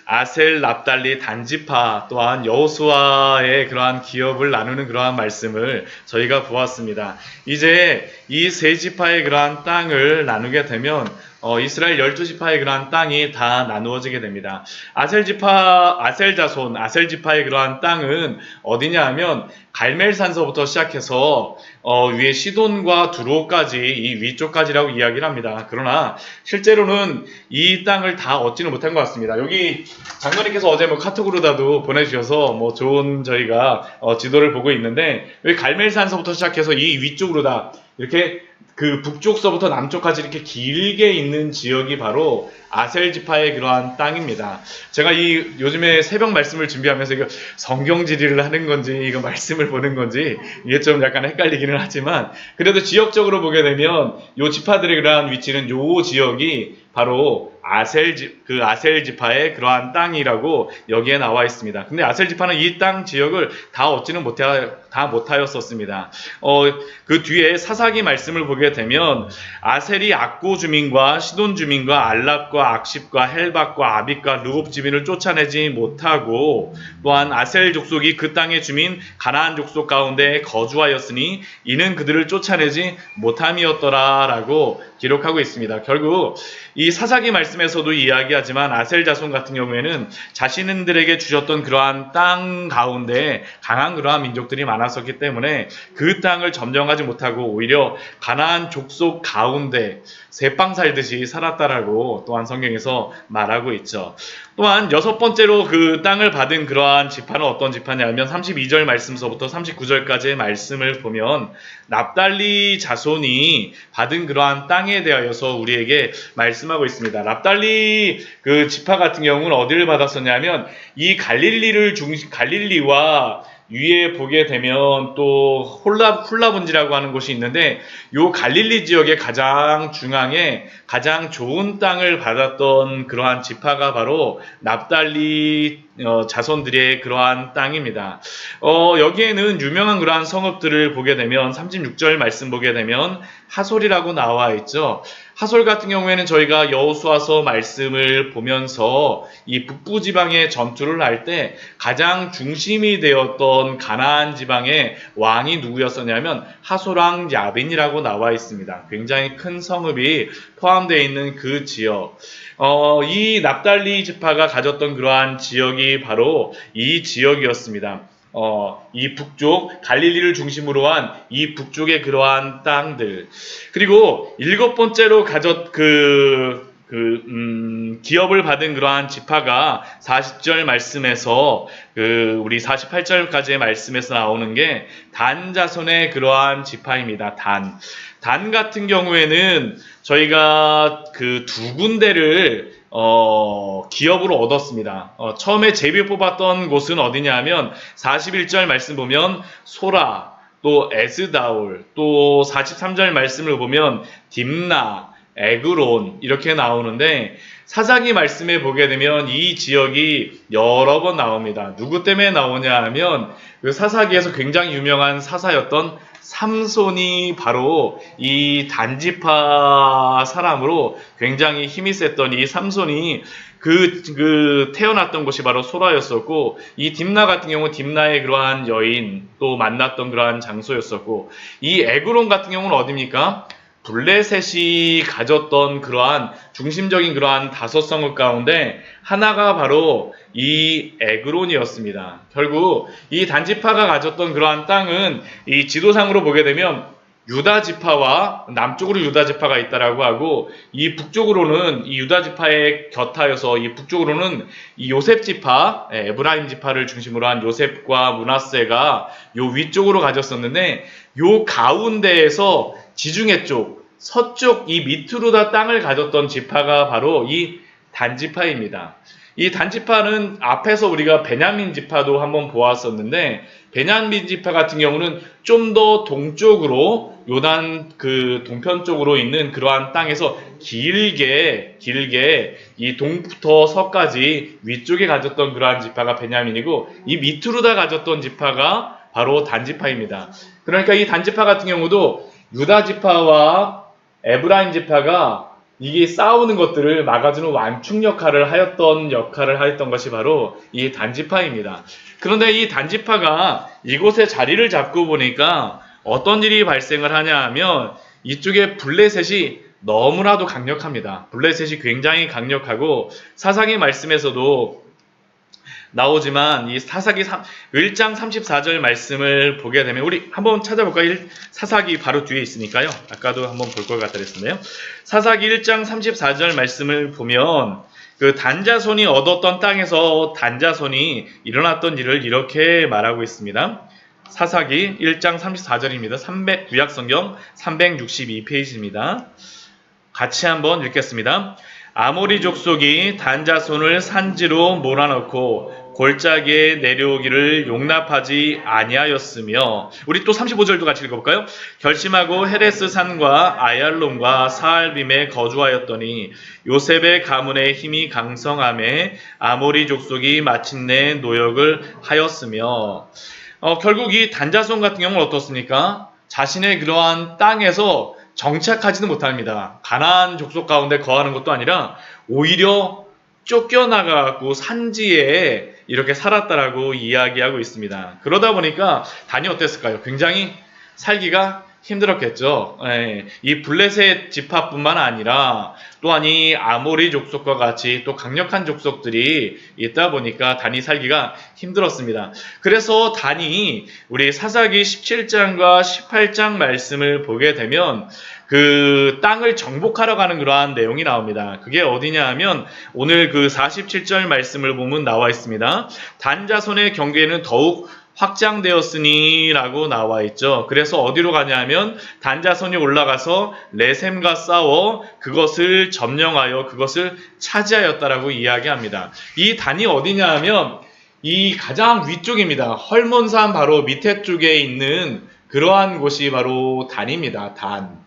아셀, 납달리, 단지파 또한 여호수아의 그러한 기업을 나누는 그러한 말씀을 저희가 보았습니다. 이제 이 세 지파의 그러한 땅을 나누게 되면 이스라엘 12지파의 그러한 땅이 다 나누어지게 됩니다. 아셀 자손, 아셀 지파의 그러한 땅은 어디냐 하면 갈멜산서부터 시작해서 위에 시돈과 두로까지 이 위쪽까지라고 이야기를 합니다. 그러나 실제로는 이 땅을 다 얻지는 못한 것 같습니다. 여기 장로님께서 어제 카톡으로다도 보내주셔서 좋은 저희가 지도를 보고 있는데 여기 갈멜산서부터 시작해서 이 위쪽으로 다 이렇게 그 북쪽서부터 남쪽까지 이렇게 길게 있는 지역이 바로 아셀 지파의 그러한 땅입니다. 제가 이 요즘에 새벽 말씀을 준비하면서 이거 성경지리를 하는 건지 이거 말씀을 보는 건지 이게 좀 약간 헷갈리기는 하지만 그래도 지역적으로 보게 되면 요 지파들의 그러한 위치는 요 지역이 바로 아셀 지파의 그러한 땅이라고 여기에 나와 있습니다. 근데 아셀 지파는 이 땅 지역을 다 얻지는 못하였었습니다. 그 뒤에 사사기 말씀을 보게 되면 아셀이 악고 주민과 시돈 주민과 알랍과 악십과 헬박과 아빅과 르곱 주민을 쫓아내지 못하고 또한 아셀 족속이 그 땅의 주민 가나안 족속 가운데 거주하였으니 이는 그들을 쫓아내지 못함이었더라라고 기록하고 있습니다. 결국 이 사사기 말씀에서도 이야기하지만 아셀 자손 같은 경우에는 자신들에게 주셨던 그러한 땅 가운데 강한 그러한 민족들이 많았었기 때문에 그 땅을 점령하지 못하고 오히려 가나안 족속 가운데 새빵 살듯이 살았다라고 또한 성경에서 말하고 있죠. 또한 여섯 번째로 그 땅을 받은 그러한 지파는 어떤 지파냐면 32절 말씀서부터 39절까지의 말씀을 보면 납달리 자손이 받은 그러한 땅에 대하여서 우리에게 말씀하고 있습니다. 납달리 그 지파 같은 경우는 어디를 받았었냐면 이 갈릴리와 위에 보게 되면 또 홀라분지라고 하는 곳이 있는데 요 갈릴리 지역의 가장 중앙에 가장 좋은 땅을 받았던 그러한 지파가 바로 납달리 자손들의 그러한 땅입니다. 여기에는 유명한 그러한 성읍들을 보게 되면 36절 말씀 보게 되면 하솔이라고 나와 있죠. 하솔 같은 경우에는 저희가 여호수아서 말씀을 보면서 이 북부 지방의 전투를 할 때 가장 중심이 되었던 가나안 지방의 왕이 누구였었냐면 하솔 왕 야빈이라고 나와 있습니다. 굉장히 큰 성읍이 포함되어 있는 그 지역. 이 납달리 지파가 가졌던 그러한 지역이 바로 이 지역이었습니다. 이 북쪽 갈릴리를 중심으로 한 이 북쪽의 그러한 땅들. 그리고 일곱 번째로 기업을 받은 그러한 지파가 40절 말씀에서 우리 48절까지의 말씀에서 나오는 게 단 자손의 그러한 지파입니다. 단 같은 경우에는 저희가 그 두 군데를 기업으로 얻었습니다. 처음에 제비 뽑았던 곳은 어디냐 하면 41절 말씀 보면 소라, 또 에스다올, 또 43절 말씀을 보면 딥나, 에그론 이렇게 나오는데 사사기 말씀에 보게 되면 이 지역이 여러 번 나옵니다. 누구 때문에 나오냐 하면 그 사사기에서 굉장히 유명한 사사였던 삼손이 바로 이 단지파 사람으로 굉장히 힘이 셌던 이 삼손이 태어났던 곳이 바로 소라였었고, 이 딥나 같은 경우는 딥나의 그러한 여인 또 만났던 그러한 장소였었고, 이 에그론 같은 경우는 어디입니까? 블레셋이 가졌던 그러한 중심적인 그러한 다섯 성읍 가운데 하나가 바로 이 에그론이었습니다. 결국 이 단지파가 가졌던 그러한 땅은 이 지도상으로 보게 되면 유다 지파와 남쪽으로 유다 지파가 있다라고 하고 이 북쪽으로는 이 유다 지파의 곁하여서 이 북쪽으로는 이 요셉 지파, 에브라임 지파를 중심으로 한 요셉과 므낫세가 요 위쪽으로 가졌었는데 요 가운데에서 지중해 쪽, 서쪽 이 밑으로 다 땅을 가졌던 지파가 바로 이 단지파입니다. 이 단지파는 앞에서 우리가 베냐민 지파도 한번 보았었는데 베냐민 지파 같은 경우는 좀 더 동쪽으로 요단 그 동편 쪽으로 있는 그러한 땅에서 길게 이 동부터 서까지 위쪽에 가졌던 그러한 지파가 베냐민이고 이 밑으로 다 가졌던 지파가 바로 단지파입니다. 그러니까 이 단지파 같은 경우도 유다 지파와 에브라임 지파가 이게 싸우는 것들을 막아주는 완충 역할을 하였던 것이 바로 이 단지파입니다. 그런데 이 단지파가 이곳에 자리를 잡고 보니까 어떤 일이 발생을 하냐 하면 이쪽에 블레셋이 너무나도 강력합니다. 블레셋이 굉장히 강력하고 사사기 말씀에서도 나오지만 이 사사기 1장 34절 말씀을 보게 되면 우리 한번 찾아볼까요? 사사기 바로 뒤에 있으니까요. 아까도 한번 볼 것 같다 그랬었네요. 사사기 1장 34절 말씀을 보면 그 단자손이 얻었던 땅에서 단자손이 일어났던 일을 이렇게 말하고 있습니다. 사사기 1장 34절입니다. 구약성경 362페이지입니다. 같이 한번 읽겠습니다. 아모리 족속이 단자손을 산지로 몰아넣고 골짜기에 내려오기를 용납하지 아니하였으며 우리 또 35절도 같이 읽어볼까요? 결심하고 헤레스 산과 아얄론과 사알빔에 거주하였더니 요셉의 가문의 힘이 강성함에 아모리 족속이 마침내 노역을 하였으며 결국 이 단자손 같은 경우는 어떻습니까? 자신의 그러한 땅에서 정착하지는 못합니다. 가나안 족속 가운데 거하는 것도 아니라 오히려 쫓겨나가고 산지에 이렇게 살았다라고 이야기하고 있습니다. 그러다 보니까 단이 어땠을까요? 굉장히 살기가 힘들었겠죠. 이 블레셋 지파뿐만 아니라 또한 이 아모리 족속과 같이 또 강력한 족속들이 있다 보니까 단이 살기가 힘들었습니다. 그래서 단이 우리 사사기 17장과 18장 말씀을 보게 되면 그 땅을 정복하러 가는 그러한 내용이 나옵니다. 그게 어디냐 하면 오늘 그 47절 말씀을 보면 나와 있습니다. 단 자손의 경계는 더욱 확장되었으니 라고 나와 있죠. 그래서 어디로 가냐 하면 단자손이 올라가서 레셈과 싸워 그것을 점령하여 그것을 차지하였다라고 이야기합니다. 이 단이 어디냐 하면 이 가장 위쪽입니다. 헐몬산 바로 밑에 쪽에 있는 그러한 곳이 바로 단입니다. 단.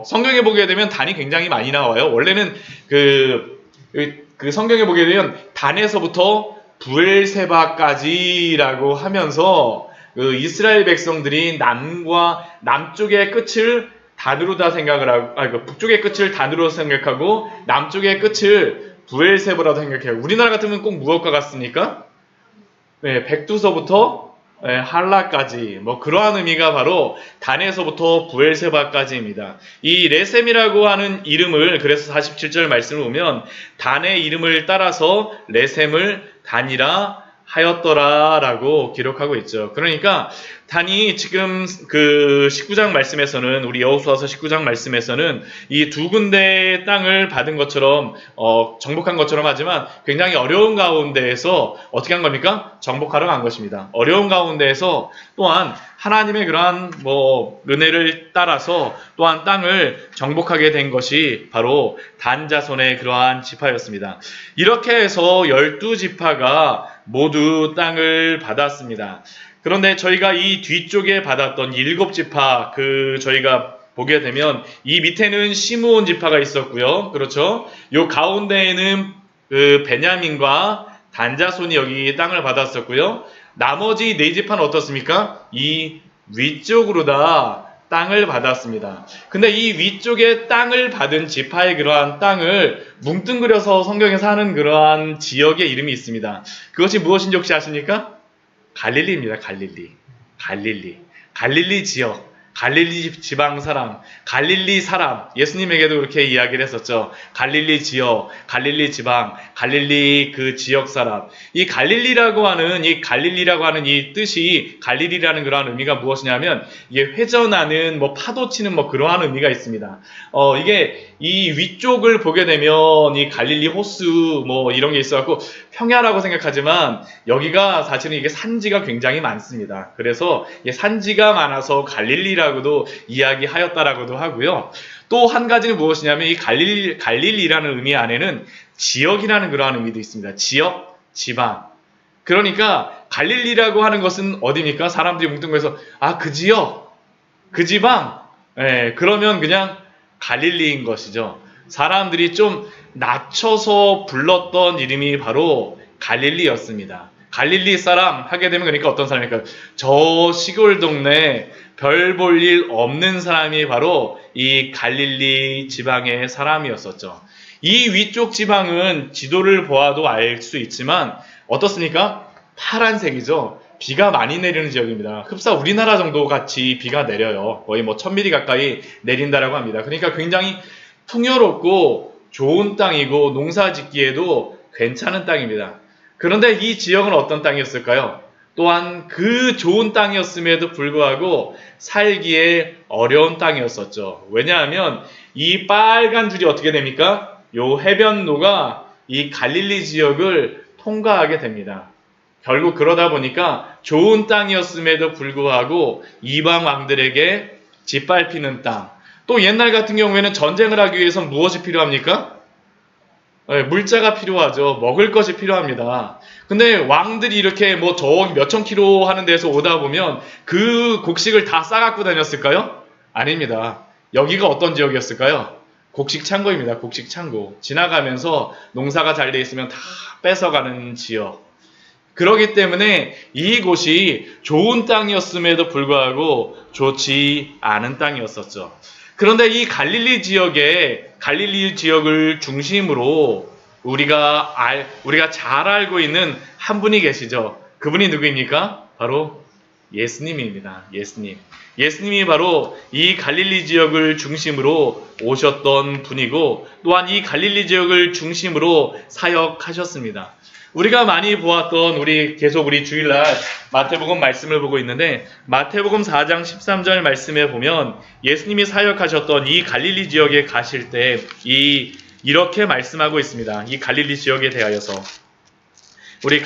성경에 보게 되면 단이 굉장히 많이 나와요. 원래는 그 성경에 보게 되면 단에서부터 부엘세바까지라고 하면서 그 이스라엘 백성들이 남쪽의 끝을 단으로 다 생각을 하고, 북쪽의 끝을 단으로 생각하고 남쪽의 끝을 부엘세바라고 생각해요. 우리나라 같으면 꼭 무엇과 같습니까? 네, 백두서부터 한라까지 뭐 그러한 의미가 바로 단에서부터 부엘세바까지입니다. 이 레셈이라고 하는 이름을 그래서 47절 말씀을 보면 단의 이름을 따라서 레셈을 단이라 하였더라라고 기록하고 있죠. 그러니까 단이 지금 그 19장 말씀에서는 우리 여호수아서 19장 말씀에서는 이 두 군데의 땅을 받은 것처럼 정복한 것처럼 하지만 굉장히 어려운 가운데에서 어떻게 한 겁니까? 정복하러 간 것입니다. 어려운 가운데에서 또한 하나님의 그러한 은혜를 따라서 또한 땅을 정복하게 된 것이 바로 단 자손의 그러한 지파였습니다. 이렇게 해서 12지파가 모두 땅을 받았습니다. 그런데 저희가 이 뒤쪽에 받았던 7지파 저희가 보게 되면 이 밑에는 시므온 지파가 있었고요. 그렇죠? 요 가운데에는 그 베냐민과 단자손이 여기 땅을 받았었고요. 나머지 4지파는 어떻습니까? 이 위쪽으로 다 땅을 받았습니다. 근데 이 위쪽에 땅을 받은 지파의 그러한 땅을 뭉뚱그려서 성경에서 하는 그러한 지역의 이름이 있습니다. 그것이 무엇인지 혹시 아십니까? 갈릴리입니다. 갈릴리 지역. 갈릴리 지방 사람, 갈릴리 사람, 예수님에게도 그렇게 이야기를 했었죠. 갈릴리 지역, 갈릴리 지방, 갈릴리 그 지역 사람. 이 갈릴리라고 하는 이 뜻이 갈릴리라는 그러한 의미가 무엇이냐면 이게 회전하는 파도 치는 그러한 의미가 있습니다. 이게 이 위쪽을 보게 되면 이 갈릴리 호수 이런 게 있어갖고 평야라고 생각하지만 여기가 사실은 이게 산지가 굉장히 많습니다. 그래서 산지가 많아서 갈릴리라고도 이야기하였다라고도 하고요. 또 한 가지는 무엇이냐면 이 갈릴리라는 의미 안에는 지역이라는 그러한 의미도 있습니다. 지역, 지방. 그러니까 갈릴리라고 하는 것은 어디입니까? 사람들이 뭉뚱그려서 그 지역, 그 지방. 그러면 그냥 갈릴리인 것이죠. 사람들이 좀 낮춰서 불렀던 이름이 바로 갈릴리였습니다. 갈릴리 사람 하게 되면 그러니까 어떤 사람일까요? 저 시골 동네 별 볼 일 없는 사람이 바로 이 갈릴리 지방의 사람이었었죠. 이 위쪽 지방은 지도를 보아도 알 수 있지만 어떻습니까? 파란색이죠. 비가 많이 내리는 지역입니다. 흡사 우리나라 정도 같이 비가 내려요. 거의 뭐 1000mm 가까이 내린다라고 합니다. 그러니까 굉장히 풍요롭고 좋은 땅이고 농사 짓기에도 괜찮은 땅입니다. 그런데 이 지역은 어떤 땅이었을까요? 또한 그 좋은 땅이었음에도 불구하고 살기에 어려운 땅이었었죠. 왜냐하면 이 빨간 줄이 어떻게 됩니까? 요 해변로가 이 갈릴리 지역을 통과하게 됩니다. 결국 그러다 보니까 좋은 땅이었음에도 불구하고 이방 왕들에게 짓밟히는 땅. 또 옛날 같은 경우에는 전쟁을 하기 위해서 무엇이 필요합니까? 물자가 필요하죠. 먹을 것이 필요합니다. 근데 왕들이 이렇게 뭐 저기 몇천 킬로 하는 데서 오다 보면 그 곡식을 다 싸갖고 다녔을까요? 아닙니다. 여기가 어떤 지역이었을까요? 곡식 창고입니다. 곡식 창고. 지나가면서 농사가 잘 돼 있으면 다 뺏어가는 지역. 그렇기 때문에 이곳이 좋은 땅이었음에도 불구하고 좋지 않은 땅이었었죠. 그런데 이 갈릴리 지역을 중심으로 우리가 잘 알고 있는 한 분이 계시죠. 그분이 누구입니까? 바로 예수님입니다. 예수님. 예수님이 바로 이 갈릴리 지역을 중심으로 오셨던 분이고 또한 이 갈릴리 지역을 중심으로 사역하셨습니다. 우리가 많이 보았던 계속 우리 주일날 마태복음 말씀을 보고 있는데 마태복음 4장 13절 말씀에 보면 예수님이 사역하셨던 이 갈릴리 지역에 가실 때 이렇게 말씀하고 있습니다. 이 갈릴리 지역에 대하여서 우리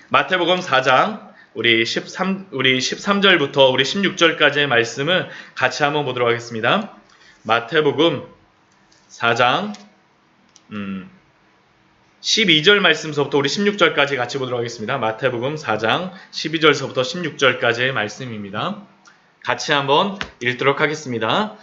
마태복음 4장 우리 13절부터 우리 16절까지의 말씀을 같이 한번 보도록 하겠습니다. 마태복음 4장 12절 말씀서부터 우리 16절까지 같이 보도록 하겠습니다. 마태복음 4장 12절서부터 16절까지의 말씀입니다. 같이 한번 읽도록 하겠습니다.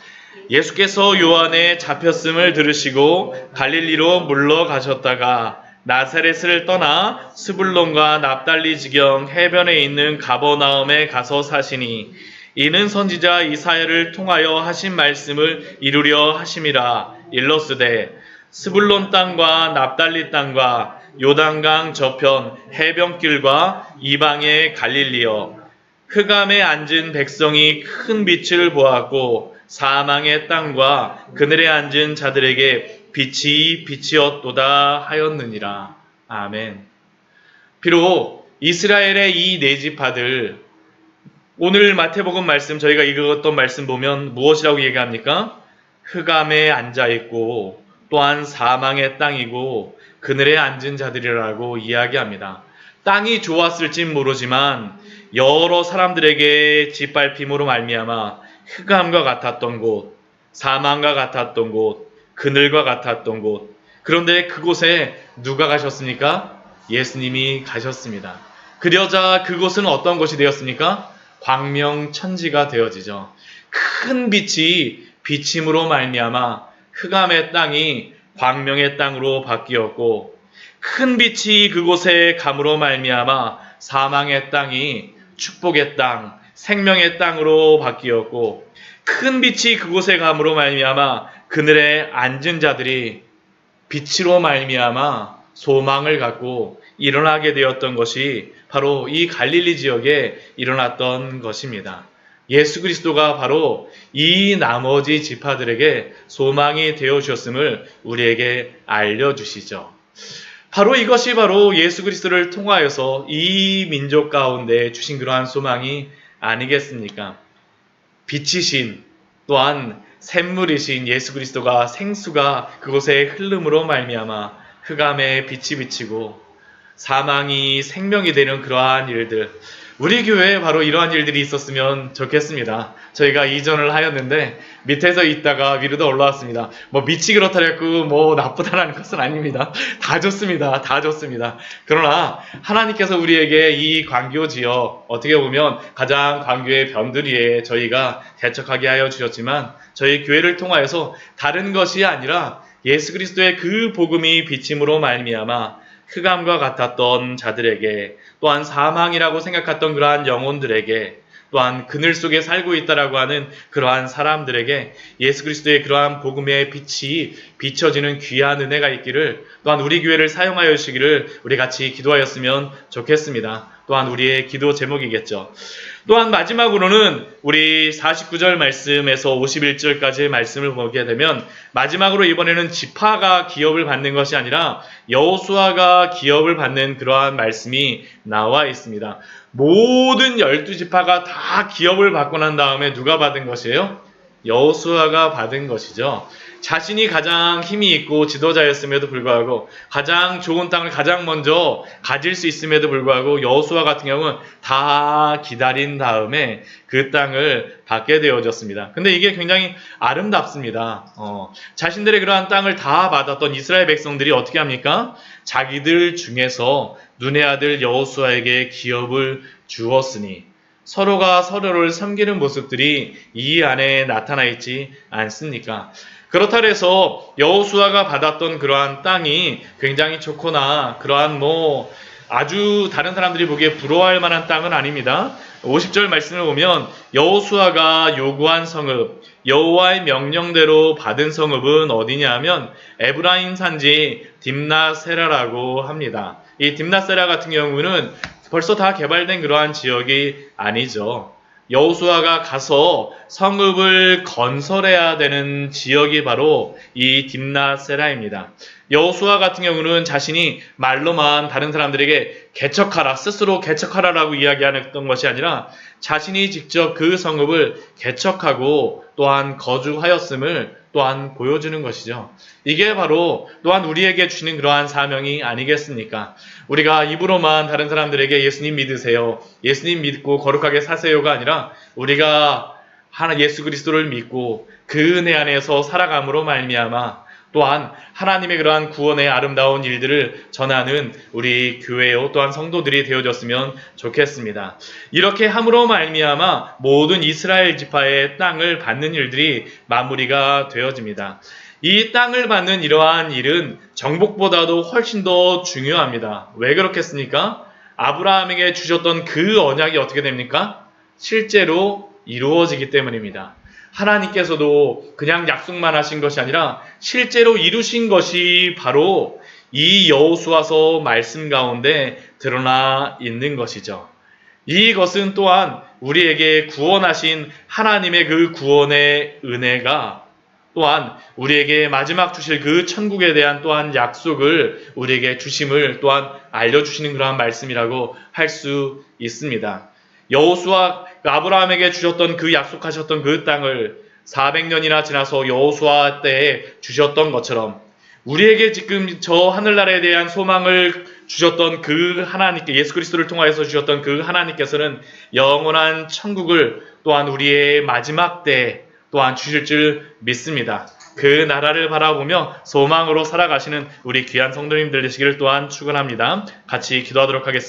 예수께서 요한에 잡혔음을 들으시고 갈릴리로 물러가셨다가 나사렛을 떠나 스불론과 납달리 지경 해변에 있는 가버나움에 가서 사시니 이는 선지자 이사야를 통하여 하신 말씀을 이루려 하심이라. 일러스되 스불론 땅과 납달리 땅과 요단강 저편 해변길과 이방의 갈릴리여, 흑암에 앉은 백성이 큰 빛을 보았고 사망의 땅과 그늘에 앉은 자들에게 빛이 빛이었도다 하였느니라. 아멘. 비록 이스라엘의 이 네 지파들, 오늘 마태복음 말씀 저희가 읽었던 말씀 보면 무엇이라고 얘기합니까? 흑암에 앉아있고 또한 사망의 땅이고 그늘에 앉은 자들이라고 이야기합니다. 땅이 좋았을진 모르지만 여러 사람들에게 짓밟힘으로 말미암아 흑암과 같았던 곳, 사망과 같았던 곳, 그늘과 같았던 곳. 그런데 그곳에 누가 가셨습니까? 예수님이 가셨습니다. 그러자 그곳은 어떤 곳이 되었습니까? 광명천지가 되어지죠. 큰 빛이 비침으로 말미암아 흑암의 땅이 광명의 땅으로 바뀌었고 큰 빛이 그곳에 감으로 말미암아 사망의 땅이 축복의 땅, 생명의 땅으로 바뀌었고 큰 빛이 그곳에 감으로 말미암아 그늘에 앉은 자들이 빛으로 말미암아 소망을 갖고 일어나게 되었던 것이 바로 이 갈릴리 지역에 일어났던 것입니다. 예수 그리스도가 바로 이 나머지 지파들에게 소망이 되어주셨음을 우리에게 알려주시죠. 바로 이것이 바로 예수 그리스도를 통하여서 이 민족 가운데 주신 그러한 소망이 아니겠습니까? 빛이신 또한 샘물이신 예수 그리스도가 생수가 그곳에 흐름으로 말미암아 흑암에 빛이 비치고 사망이 생명이 되는 그러한 일들, 우리 교회에 바로 이러한 일들이 있었으면 좋겠습니다. 저희가 이전을 하였는데 밑에서 있다가 위로 올라왔습니다. 뭐 밑이 그렇다고 뭐 나쁘다라는 것은 아닙니다. 다 좋습니다. 다 좋습니다. 그러나 하나님께서 우리에게 이 광교 지역, 어떻게 보면 가장 광교의 변두리에 저희가 개척하게 하여 주셨지만 저희 교회를 통하여서 다른 것이 아니라 예수 그리스도의 그 복음이 비침으로 말미암아 흑암과 같았던 자들에게, 또한 사망이라고 생각했던 그러한 영혼들에게, 또한 그늘 속에 살고 있다라고 하는 그러한 사람들에게 예수 그리스도의 그러한 복음의 빛이 비춰지는 귀한 은혜가 있기를, 또한 우리 교회를 사용하여 주시기를 우리 같이 기도하였으면 좋겠습니다. 또한 우리의 기도 제목이겠죠. 또한 마지막으로는 우리 49절 말씀에서 51절까지의 말씀을 보게 되면, 마지막으로 이번에는 지파가 기업을 받는 것이 아니라 여호수아가 기업을 받는 그러한 말씀이 나와 있습니다. 모든 12지파가 다 기업을 받고 난 다음에 누가 받은 것이에요? 여호수아가 받은 것이죠. 자신이 가장 힘이 있고 지도자였음에도 불구하고, 가장 좋은 땅을 가장 먼저 가질 수 있음에도 불구하고, 여호수아 같은 경우는 다 기다린 다음에 그 땅을 받게 되어졌습니다. 근데 이게 굉장히 아름답습니다. 자신들의 그러한 땅을 다 받았던 이스라엘 백성들이 어떻게 합니까? 자기들 중에서 눈의 아들 여호수아에게 기업을 주었으니, 서로가 서로를 섬기는 모습들이 이 안에 나타나 있지 않습니까? 그렇다 해서 여호수아가 받았던 그러한 땅이 굉장히 좋거나 그러한 아주 다른 사람들이 보기에 부러워할 만한 땅은 아닙니다. 50절 말씀을 보면 여호수아가 요구한 성읍, 여호와의 명령대로 받은 성읍은 어디냐 하면 에브라임 산지 딥나세라라고 합니다. 이 딥나세라 같은 경우는 벌써 다 개발된 그러한 지역이 아니죠. 여호수아가 가서 성읍을 건설해야 되는 지역이 바로 이 딥나세라입니다. 여호수아 같은 경우는 자신이 말로만 다른 사람들에게 개척하라, 스스로 개척하라라고 이야기하는 것이 아니라 자신이 직접 그 성읍을 개척하고 또한 거주하였음을 또한 보여주는 것이죠. 이게 바로 또한 우리에게 주시는 그러한 사명이 아니겠습니까? 우리가 입으로만 다른 사람들에게 예수님 믿으세요, 예수님 믿고 거룩하게 사세요가 아니라, 우리가 예수 그리스도를 믿고 그 은혜 안에서 살아감으로 말미암아 또한 하나님의 그러한 구원의 아름다운 일들을 전하는 우리 교회요 또한 성도들이 되어졌으면 좋겠습니다. 이렇게 함으로 말미암아 모든 이스라엘 지파의 땅을 받는 일들이 마무리가 되어집니다. 이 땅을 받는 이러한 일은 정복보다도 훨씬 더 중요합니다. 왜 그렇겠습니까? 아브라함에게 주셨던 그 언약이 어떻게 됩니까? 실제로 이루어지기 때문입니다. 하나님께서도 그냥 약속만 하신 것이 아니라 실제로 이루신 것이 바로 이 여호수아서 말씀 가운데 드러나 있는 것이죠. 이것은 또한 우리에게 구원하신 하나님의 그 구원의 은혜가 또한 우리에게 마지막 주실 그 천국에 대한 또한 약속을 우리에게 주심을 또한 알려주시는 그러한 말씀이라고 할 수 있습니다. 여호수아 아브라함에게 주셨던 그 약속하셨던 그 땅을 400년이나 지나서 여호수아 때에 주셨던 것처럼, 우리에게 지금 저 하늘나라에 대한 소망을 주셨던 그 하나님께, 예수 그리스도를 통하여서 주셨던 그 하나님께서는 영원한 천국을 또한 우리의 마지막 때에 또한 주실 줄 믿습니다. 그 나라를 바라보며 소망으로 살아가시는 우리 귀한 성도님들 되시기를 또한 축원합니다. 같이 기도하도록 하겠습니다.